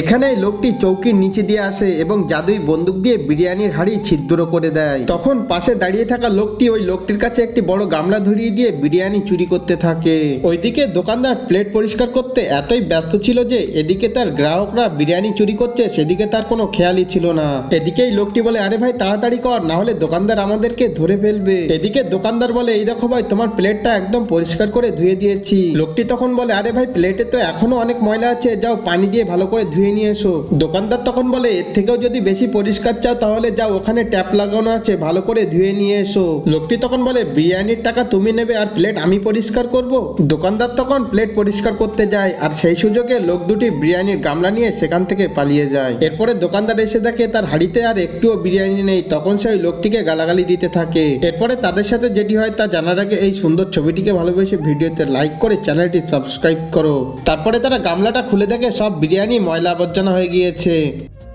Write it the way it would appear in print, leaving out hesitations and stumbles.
এখানে লোকটি চৌকির নিচে দিয়ে আসে এবং জাদুই বন্দুক দিয়ে বিরিয়ানির হাঁড়ি ছিদ্র করে দেয়। তখন পাশে দাঁড়িয়ে থাকা লোকটি ওই লোকটির কাছে একটি বড় গামলা ধরিয়ে দিয়ে বিরিয়ানি চুরি করতে থাকে। ওইদিকে দোকানদার প্লেট পরিষ্কার করতে এতই ব্যস্ত ছিল যে এদিকে তার গ্রাহকরা বিরিয়ানি চুরি করছে সেদিকে তার কোনো খেয়ালই ছিল না। এদিকেই লোকটি বলে, আরে ভাই তাড়াতাড়ি কর, না হলে দোকানদার আমাদেরকে ধরে ফেলবে। এদিকে দোকানদার বলে, এই দেখো ভাই তোমার প্লেটটা একদম পরিষ্কার করে ধুয়ে দিয়েছি। লোকটি তখন বলে, আরে ভাই প্লেটে তো এখনো অনেক ময়লা আছে, যাও পানি দিয়ে ভালো করে ধুয়ে নিয়ে এসো। দোকানদার তখন বলে, এর থেকেও যদি বেশি পরিষ্কার চাও তাহলে যাও, ওখানে ট্যাপ লাগানো আছে, ভালো করে ধুয়ে নিয়ে এসো। লোকটি তখন বলে, বিরিয়ানির টাকা তুমি নেবে আর প্লেট আমি পরিষ্কার করব? দোকানদার তখন প্লেট পরিষ্কার করতে যায় আর সেই সুযোগে লোক দুটি বিরিয়ানির গামলা নিয়ে সেখান থেকে পালিয়ে যায়। এরপরে দোকানদার এসে দেখে তার হাঁড়িতে আর একটুও বিরিয়ানি নেই, তখন সেই লোকটিকে গালাগালি দিতে থাকে। এরপরে তাদের সাথে যেটি হয় তা জানার আগে এই সুন্দর ছবিটিকে ভালোবেসে ভিডিওতে লাইক করে চ্যানেলটি সাবস্ক্রাইব করো। তারপরে তারা গামলাটা খুলে দেখে সব বিরিয়ানি ময়লা আবর্জনা হয়ে গিয়েছে।